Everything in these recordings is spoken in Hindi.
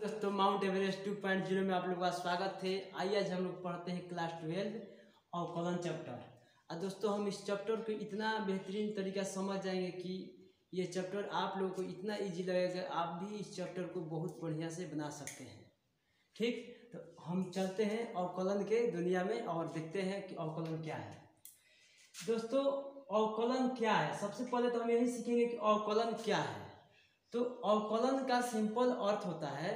दोस्तों माउंट एवरेस्ट 2.0 में आप लोगों का स्वागत है। आइए आज हम लोग पढ़ते हैं क्लास 12 अवकलन चैप्टर। और दोस्तों हम इस चैप्टर को इतना बेहतरीन तरीका समझ जाएंगे कि ये चैप्टर आप लोगों को इतना इजी लगेगा, आप भी इस चैप्टर को बहुत बढ़िया से बना सकते हैं। ठीक, तो हम चलते हैं अवकलन के दुनिया में और देखते हैं कि अवकलन क्या है। दोस्तों अवकलन क्या है, सबसे पहले तो हम यही सीखेंगे कि अवकलन क्या है। तो अवकलन का सिंपल अर्थ होता है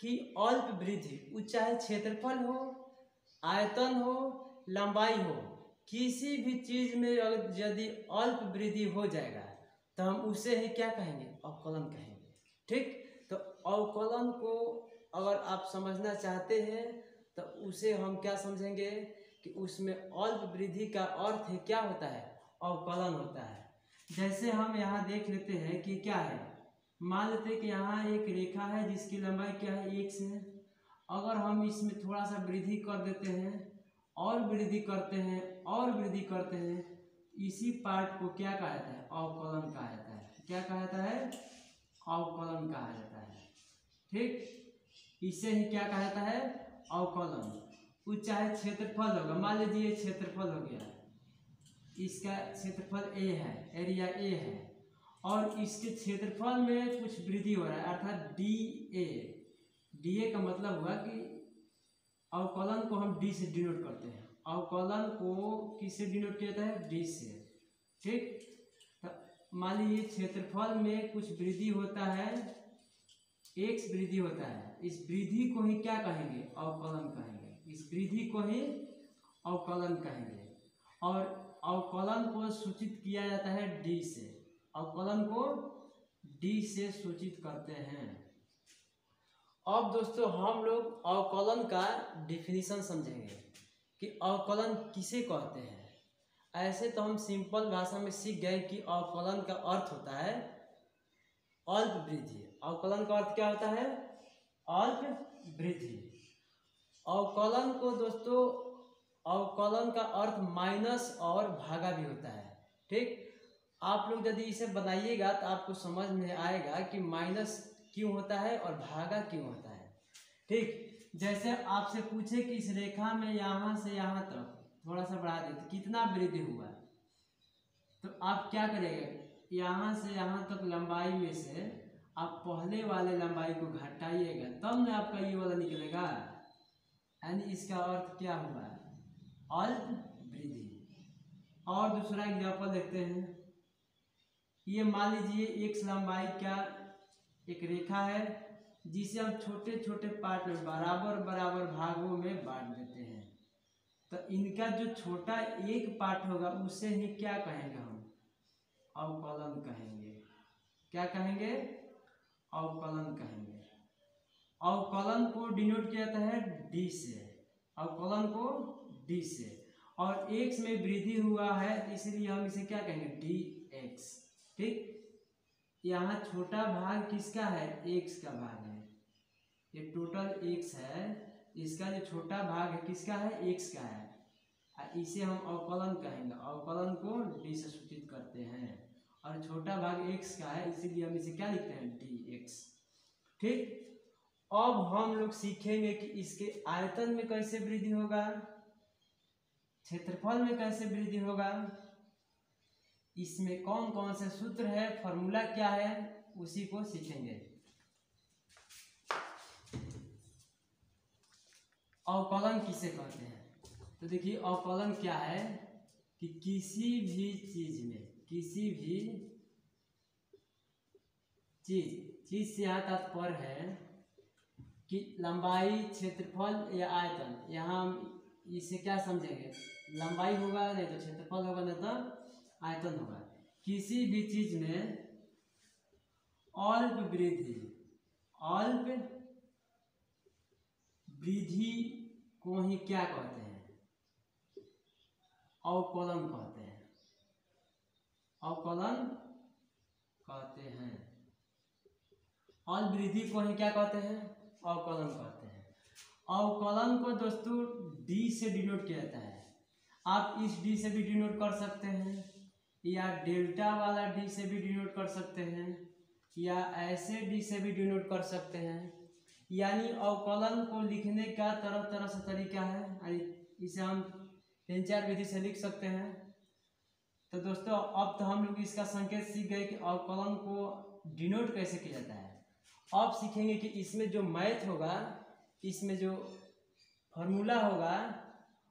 कि अल्प वृद्धि, चाहे क्षेत्रफल हो, आयतन हो, लंबाई हो, किसी भी चीज में यदि अल्प वृद्धि हो जाएगा तो हम उसे ही क्या कहेंगे, अवकलन कहेंगे। ठीक, तो अवकलन को अगर आप समझना चाहते हैं तो उसे हम क्या समझेंगे कि उसमें अल्प वृद्धि का अर्थ है क्या होता है, अवकलन होता है। जैसे हम यहाँ देख लेते हैं कि क्या है, मान लेते हैं कि यहाँ एक रेखा है जिसकी लंबाई क्या है, x है। अगर हम इसमें थोड़ा सा वृद्धि कर देते हैं और वृद्धि करते हैं और वृद्धि करते हैं, इसी पार्ट को क्या कहा जाता है, अवकलन कहा जाता है। क्या कहा जाता है, अवकलन कहा जाता है। ठीक, इसे ही क्या कहा जाता है, अवकलन। वो चाहे क्षेत्रफल होगा, मान लीजिए क्षेत्रफल हो गया, इसका क्षेत्रफल a है, एरिया a है, और इसके क्षेत्रफल में कुछ वृद्धि हो रहा है अर्थात DA का मतलब हुआ कि अवकलन को हम D से डिनोट करते हैं। अवकलन को किससे डिनोट किया जाता है, D से। ठीक, तो मान लीजिए क्षेत्रफल में कुछ वृद्धि होता है, x वृद्धि होता है, इस वृद्धि को ही क्या कहेंगे, अवकलन कहेंगे। इस वृद्धि को ही अवकलन कहेंगे। और अवकलन को सूचित किया जाता है D से, अवकलन को D से सूचित करते हैं। अब दोस्तों हम लोग अवकलन का डिफिनीशन समझेंगे कि अवकलन किसे कहते हैं। ऐसे तो हम सिंपल भाषा में सीख गए कि अवकलन का अर्थ होता है अल्प वृद्धि। अवकलन का अर्थ क्या होता है, अल्प वृद्धि। अवकलन को दोस्तों, अवकलन का अर्थ माइनस और भागा भी होता है। ठीक, आप लोग यदि इसे बनाइएगा तो आपको समझ में आएगा कि माइनस क्यों होता है और भागा क्यों होता है। ठीक, जैसे आपसे पूछे कि इस रेखा में यहाँ से यहाँ तक थोड़ा सा बढ़ा दे तो कितना वृद्धि हुआ, तो आप क्या करेंगे, यहाँ से यहाँ तक लंबाई में से आप पहले वाले लंबाई को घटाइएगा तब ना आपका ये वाला निकलेगा। यानी इसका अर्थ क्या हुआ, अल्प वृद्धि। और दूसरा एग्जाम्पल देखते हैं। ये मान लीजिए x लंबाई क्या एक रेखा है जिसे हम छोटे छोटे पार्ट में बराबर बराबर भागों में बांट देते हैं। तो इनका जो छोटा एक पार्ट होगा उसे ही क्या कहेंगे, हम अवकलन कहेंगे। क्या कहेंगे, अवकलन कहेंगे। अवकलन को डिनोट किया जाता है D से, अवकलन को D से। और x में वृद्धि हुआ है इसलिए हम इसे क्या कहेंगे, dx। ठीक, यहाँ छोटा भाग किसका है, x का भाग है। ये टोटल x है, इसका जो छोटा भाग है किसका है, x का है। इसे हम अवकलन कहेंगे। अवकलन को D से सूचित करते हैं और छोटा भाग x का है इसीलिए हम इसे क्या लिखते हैं, dx। ठीक, अब हम लोग सीखेंगे कि इसके आयतन में कैसे वृद्धि होगा, क्षेत्रफल में कैसे वृद्धि होगा, इसमें कौन कौन से सूत्र है, फॉर्मूला क्या है, उसी को सीखेंगे। अवकलन किसे कहते हैं, तो देखिए अवकलन क्या है कि किसी भी चीज में, किसी भी चीज से यहाँ तात्पर्य है कि लंबाई, क्षेत्रफल या आयतन। यहाँ हम इसे क्या समझेंगे, लंबाई होगा नहीं तो क्षेत्रफल होगा नहीं तो आयतन होगा। किसी भी चीज में अल्प वृद्धि, अल्प वृद्धि को ही क्या कहते हैं, अवकलन कहते हैं, अवकलन कहते हैं। अल्प वृद्धि को ही क्या कहते हैं, अवकलन कहते हैं। अवकलन को दोस्तों D से डिनोट किया जाता है। आप इस D से भी डिनोट कर सकते हैं, या डेल्टा वाला D से भी डिनोट कर सकते हैं, या ऐसे D से भी डिनोट कर सकते हैं, यानी अवकलन को लिखने का तरह तरह से तरीका है, यानी इसे हम 3-4 विधि से लिख सकते हैं। तो दोस्तों अब तो हम लोग इसका संकेत सीख गए कि अवकलन को डिनोट कैसे किया जाता है। अब सीखेंगे कि इसमें जो मैथ होगा, इसमें जो फॉर्मूला होगा,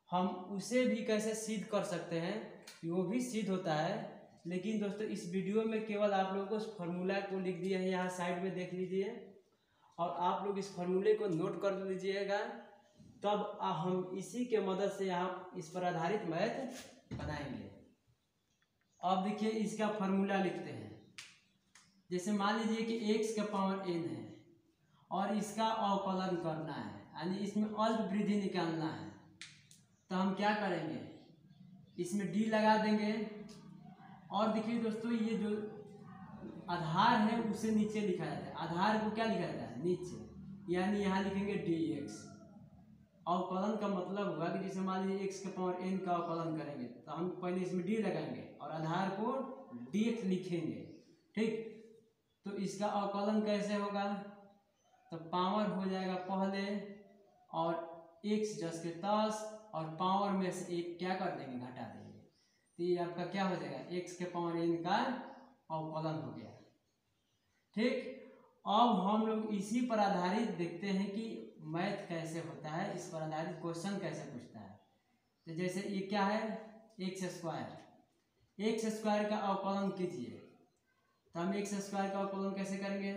हम उसे भी कैसे सिद्ध कर सकते हैं, वो भी सिद्ध होता है। लेकिन दोस्तों इस वीडियो में केवल आप लोगों को उस फॉर्मूला को लिख दिया है, यहाँ साइड में देख लीजिए, और आप लोग इस फॉर्मूले को नोट कर लीजिएगा। तब हम इसी के मदद से यहाँ इस पर आधारित मैथ बनाएंगे। अब देखिए इसका फॉर्मूला लिखते हैं। जैसे मान लीजिए कि x का पावर n है और इसका अवकलन करना है, यानी इसमें अल्प वृद्धि निकालना है। तो हम क्या करेंगे, इसमें d लगा देंगे। और देखिए दोस्तों ये जो आधार है उसे नीचे लिखा जाता है, आधार को क्या लिखा जाता है, नीचे, यानी यहाँ लिखेंगे dx। अवकलन का मतलब हुआ कि जैसे मान लीजिए x के पावर n का अवकलन करेंगे तो हम पहले इसमें d लगाएंगे और आधार को dx लिखेंगे। ठीक, तो इसका अवकलन कैसे होगा, तो पावर हो जाएगा पहले और x 10 के 10 और पावर में से एक क्या कर देंगे, घटा देंगे। तो ये आपका क्या हो जाएगा, x के पावर n का अवकलन हो गया। ठीक, अब हम लोग इसी पर आधारित देखते हैं कि मैथ कैसे होता है, इस पर आधारित क्वेश्चन कैसे पूछता है। तो जैसे ये क्या है, एक्स स्क्वायर का अवकलन कीजिए। तो हम एक्स स्क्वायर का अवकलन कैसे करेंगे,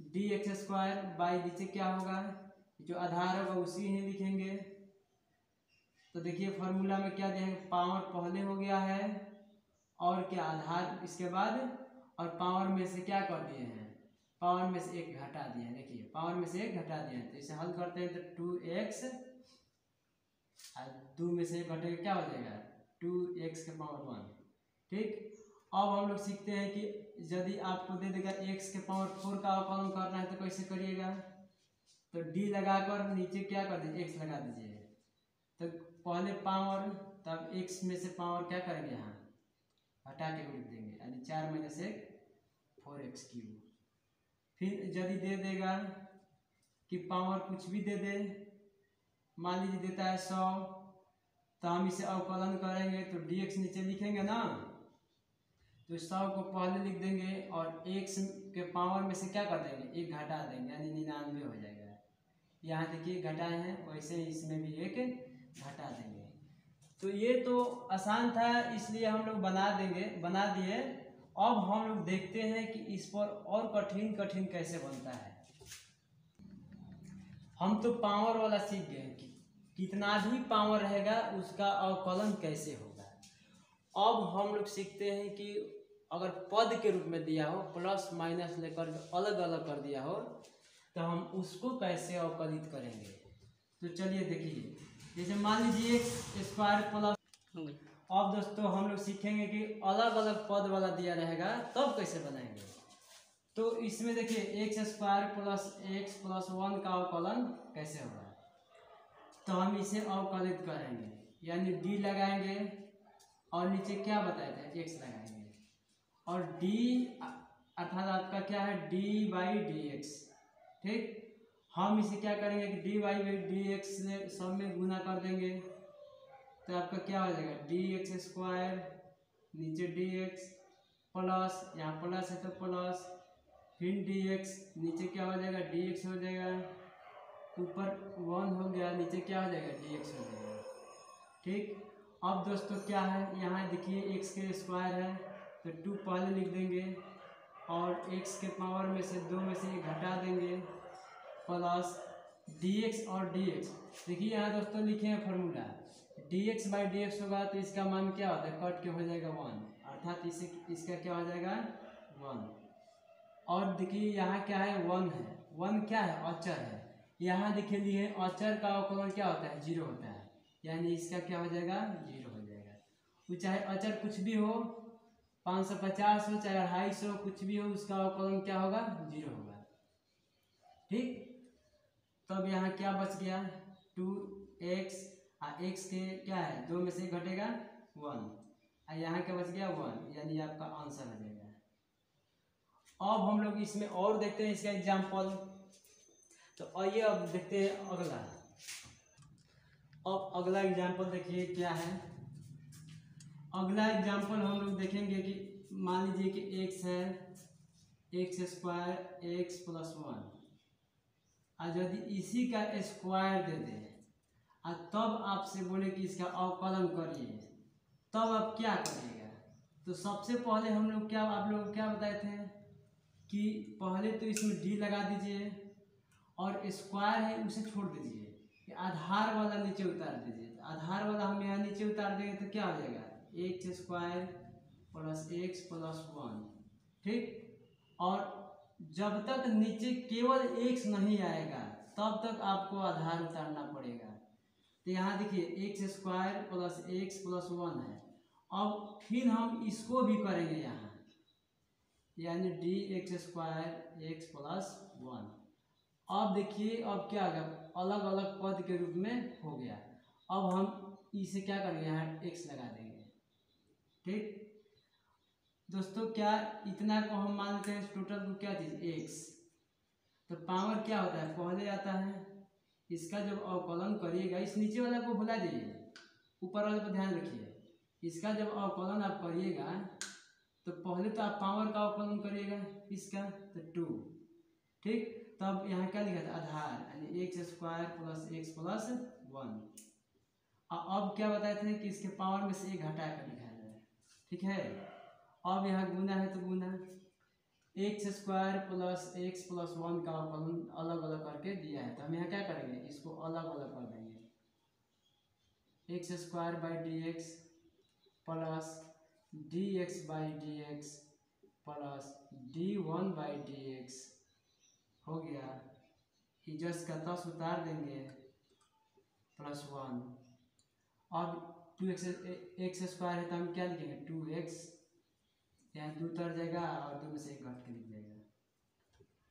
डी एक्स स्क्वायर बाई नीचे क्या होगा, जो आधार होगा उसी ही लिखेंगे। तो देखिए फॉर्मूला में क्या देंगे, पावर पहले हो गया है और क्या आधार इसके बाद, और पावर में से क्या कर दिए हैं, पावर में से एक घटा दिए हैं। देखिए पावर में से एक घटा दिए हैं, तो इसे हल करते हैं तो 2x और 2 में से एक घटेगा क्या हो जाएगा, 2x के पावर 1। ठीक, अब हम लोग सीखते हैं कि यदि आपको दे देगा x के पावर 4 का अवकलन करना है तो कैसे करिएगा। तो d लगाकर नीचे क्या कर दीजिए, x लगा दीजिए। तो पहले पावर, तब x में से पावर क्या करेंगे, यहाँ हटा के लिख देंगे, यानी 4 में से 4x3। फिर यदि दे देगा कि पावर कुछ भी दे दे, मान लीजिए देता है 100, तो हम इसे अवकलन करेंगे तो dx नीचे लिखेंगे ना, तो 100 को पहले लिख देंगे और x के पावर में से क्या कर देंगे, एक घटा देंगे, यानी 99 हो जाएगा। यहाँ देखिए घटाए हैं, वैसे ही इसमें भी एक घटा देंगे। तो ये तो आसान था, इसलिए हम लोग बना दिए। अब हम लोग देखते हैं कि इस पर और कठिन कैसे बनता है। हम तो पावर वाला सीख गए कि कितना भी पावर रहेगा उसका अवकलन कैसे होगा। अब हम लोग सीखते हैं कि अगर पद के रूप में दिया हो, प्लस माइनस लेकर अलग अलग कर दिया हो, तो हम उसको कैसे अवकलित करेंगे। तो चलिए देखिए, जैसे मान लीजिए एक्स स्क्वायर प्लस, अब दोस्तों हम लोग सीखेंगे कि अलग अलग पद वाला दिया रहेगा तब कैसे बनाएंगे। तो इसमें देखिए x square plus x plus 1 का अवकलन कैसे होगा। तो हम इसे अवकलित करेंगे, यानी d लगाएंगे और नीचे क्या बताए थे, x लगाएंगे, और d अर्थात आपका क्या है, d बाई डी एक्स। ठीक, हम इसे क्या करेंगे कि d बाई डी एक्स से सब में गुना कर देंगे। तो आपका क्या हो जाएगा, डी एक्स स्क्वायर नीचे डी एक्स प्लस, यहाँ प्लस है तो प्लस, फिर डी एक्स नीचे क्या हो जाएगा, डी एक्स हो जाएगा, ऊपर 1 हो गया, नीचे क्या हो जाएगा, डी एक्स हो जाएगा। ठीक, अब दोस्तों क्या है, यहाँ देखिए एक्स के स्क्वायर है तो 2 पहले लिख देंगे और एक्स के पावर में से 2 में से एक घटा देंगे, प्लस dx और dx। देखिए यहाँ दोस्तों लिखे हैं formula, dx by d x होगा तो इसका मान क्या होता है, कट के हो जाएगा 1, अर्थात इसे इसका क्या हो जाएगा 1। और देखिए यहाँ क्या है, 1 है, 1 क्या है, अचर है। यहाँ देखिए लिए अचर का अवकलन क्या होता है, 0 होता है, यानी इसका क्या हो जाएगा, 0 हो जाएगा। वो चाहे अचर कुछ भी हो, 550 हो चाहे 250, कुछ भी हो, उसका अवकलन क्या होगा, 0 होगा। ठीक, तब यहाँ क्या बच गया, 2x, x के क्या है, 2 में से घटेगा 1, और यहाँ क्या बच गया 1, यानी आपका आंसर हो जाएगा। अब हम लोग इसमें और देखते हैं इसका एग्जाम्पल। आइए अब देखते हैं अगला। अब अगला एग्जाम्पल देखिए क्या है। अगला एग्जाम्पल हम लोग देखेंगे कि मान लीजिए कि एक्स है, x square x plus one, और यदि इसी का स्क्वायर दे दे और तब आपसे बोले कि इसका अवकलन करिए, तब आप क्या करिएगा। तो सबसे पहले हम लोग क्या, आप लोग क्या बताए थे कि पहले तो इसमें डी लगा दीजिए और स्क्वायर है उसे छोड़ दीजिए, आधार वाला नीचे उतार दीजिए। आधार वाला हम यहाँ नीचे उतार देंगे तो क्या हो जाएगा, x square plus x plus one. ठीक, और जब तक नीचे केवल एक्स नहीं आएगा तब तक आपको आधार उतारना पड़ेगा। तो यहाँ देखिए x square plus x plus one है। अब फिर हम इसको भी करेंगे यहाँ, यानी d x square x plus one. अब देखिए अब क्या होगा, अलग अलग पद के रूप में हो गया। अब हम इसे क्या करेंगे, यहाँ एक्स लगा देंगे। ठीक दोस्तों, क्या इतना को हम मानते हैं टोटल को क्या चीज एक्स। तो पावर क्या होता है, पहले आता है इसका जब अवकलन करिएगा, इस नीचे वाला को भुला दीजिए, ऊपर वाले पर ध्यान रखिए। इसका जब अवकलन आप करिएगा तो पहले तो आप पावर का अवकलन करिएगा इसका, तो टू। ठीक, तब यहाँ क्या लिखा था, आधार, यानी x square plus x plus one. अब क्या बताए थे कि इसके पावर में से एक घटा कर लिखा जाए। ठीक है, अब यहाँ गुना है तो गुना x square plus x plus one का अवकलन अलग अलग करके दिया है, तो हम यहाँ क्या करेंगे, इसको अलग अलग कर देंगे। X square by d x plus D x by d x plus D one by d x हो गया। इजस का 10 उतार देंगे प्लस वन। अब टू एक्स स्क्वायर है तो हम क्या लिखेंगे, टू एक्स, यहाँ दो उतर जाएगा और दो में से एक घट के लिख जाएगा।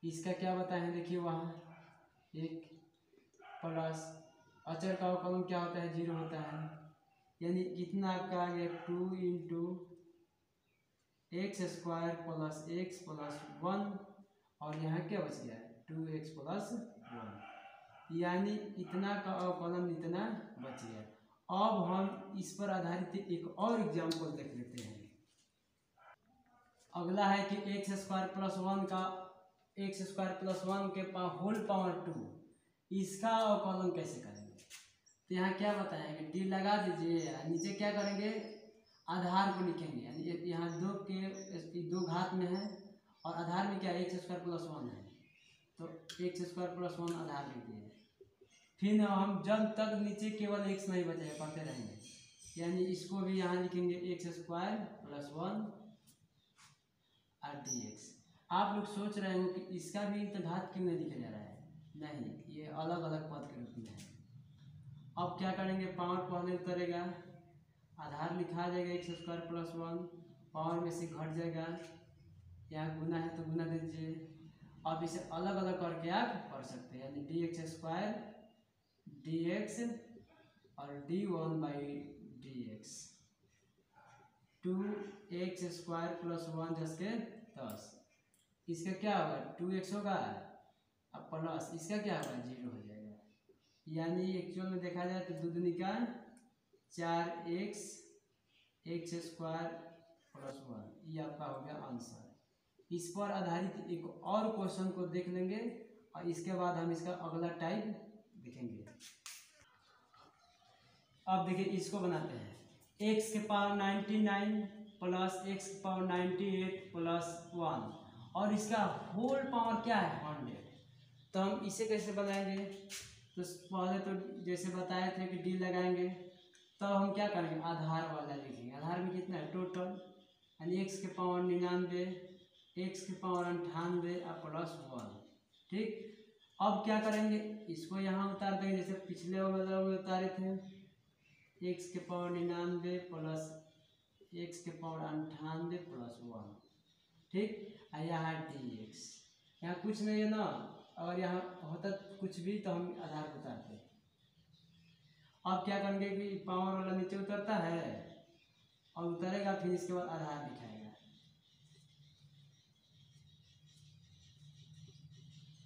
इसका क्या बताए देखिए, वहाँ एक प्लस अचर का अवकलन क्या होता है, जीरो होता है, यानी कितना आपका आ गया, two into x square plus x plus one, और यहाँ क्या बच गया, टू एक्स प्लस वन, यानी इतना का अवकलन इतना बच गया। अब हम इस पर आधारित एक और एग्जाम्पल देख लेते हैं। अगला है कि एक्स स्क्वायर प्लस वन का, एक्स स्क्वायर प्लस वन के होल पावर टू, इसका अवकलन कैसे करेंगे। तो यहाँ क्या बताया कि डी लगा दीजिए, नीचे क्या करेंगे, आधार को लिखेंगे, यानी यहाँ दो घात में है और आधार में क्या है, एक्स स्क्वायर प्लस वन है, तो एक्स स्क्वायर प्लस वन आधार लिख दिए। फिर हम जब तक नीचे केवल एक्स नहीं बचेगा पढ़ते रहेंगे, यानी इसको भी यहाँ लिखेंगे एक्स स्क्वायर प्लस वन और डी एक्स। आप लोग सोच रहे हो कि इसका भी तो घात क्यों नहीं लिखा जा रहा है, नहीं, ये अलग अलग पद के रूप में है। अब क्या करेंगे, पावर पहले उतरेगा, आधार लिखा जाएगा x square plus one, power में से घट जाएगा, यहाँ गुना है तो गुना दे दीजिए। अब इसे अलग अलग करके आप कर सकते हैं, यानी d x square d x और d one by d x, two x square plus one जस के 10, इसका क्या होगा, टू एक्स होगा, अब प्लस इसका क्या होगा, जीरो हो जाएगा, यानी एक्चुअल में देखा जाए तो दूनी का 4x x square plus one, ये आपका हो गया आंसर। इस पर आधारित एक और क्वेश्चन को देख लेंगे और इसके बाद हम इसका अगला टाइप देखेंगे। अब देखिए इसको बनाते हैं, x के पावर 99 प्लस एक्स की पावर 98 प्लस वन, और इसका होल पावर क्या है 100। तो हम इसे कैसे बनाएंगे, तो पहले तो जैसे बताए थे कि डी लगाएंगे, तो हम क्या करेंगे, आधार वाला लिखेंगे। आधार में कितना है टोटल, यानी एक्स के पावर 99, एक्स की पावर 98 और प्लस वन। ठीक, अब क्या करेंगे, इसको यहाँ उतार देंगे जैसे पिछले वाला में उतारे थे, एक्स के पावर 99 प्लस एक्स के पावर 98 प्लस वन। ठीक, यहाँ डी एक्स, यहाँ कुछ नहीं है ना, अगर यहाँ होता कुछ भी तो हम आधार उतारते। अब क्या करेंगे कि पावर वाला नीचे उतरता है और उतरेगा, फिर इसके बाद आधार दिखाएगा।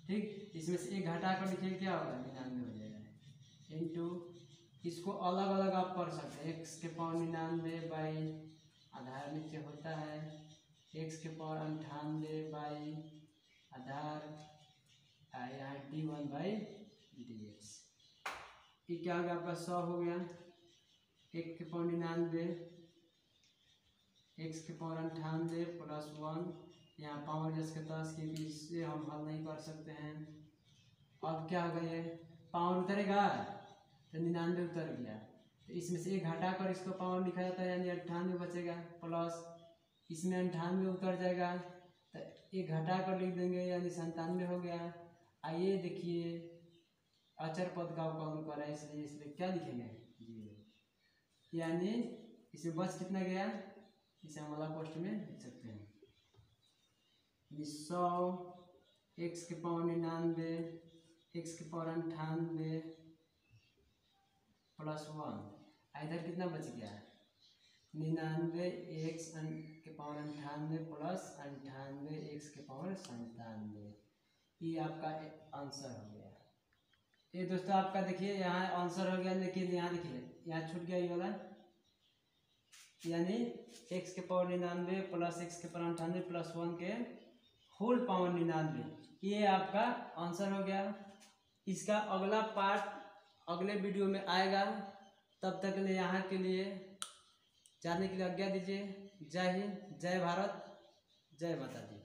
ठीक। इसमें से एक घटा कर लिखिए क्या होगा 99 हो जाएगा इंटू, इसको अलग अलग आप पढ़ सकते हैं, x के पावर 99 बाई आधार नीचे होता है x के पावर 98 बाई आधार यहाँ d1 बाई dx। ये क्या हो गया आपका 100 हो गया, 1 के पावर 99 x के पावर 98 प्लस 1, यहाँ पावर जस के 10 के बीच से हम हल नहीं कर सकते हैं। अब क्या हो गया, पावर उतरेगा तो 99 उतर गया, तो इसमें से एक घटा कर इसको पावर लिखा जाता है, यानी 98 बचेगा, प्लस इसमें 98 उतर जाएगा तो एक घटा कर लिख देंगे यानी 97 हो गया। आइए देखिए अचर पद का अवकलन कर रहा है, इसलिए क्या लिखेंगे 0, यानी इसमें बच कितना गया, इसे हम वाला पोस्ट में लिख सकते हैं 100 x के पावर 99 x के पावर 98 प्लस 1, इधर कितना बच गया 99 x के पावर 98 प्लस 98 x के पावर 97। ये आपका आंसर हो गया। ये दोस्तों आपका देखिए यहाँ आंसर हो गया, लेकिन यहाँ देखिए यहाँ छूट गया ये वाला, यानी x के पावर 99 प्लस x के पावर 98 प्लस 1 के होल पावर 99, ये आपका आंसर हो गया। इसका अगला पार्ट अगले वीडियो में आएगा, तब तक के लिए यहाँ के लिए जाने के लिए आज्ञा दीजिए। जय हिंद, जय भारत, जय माता दी।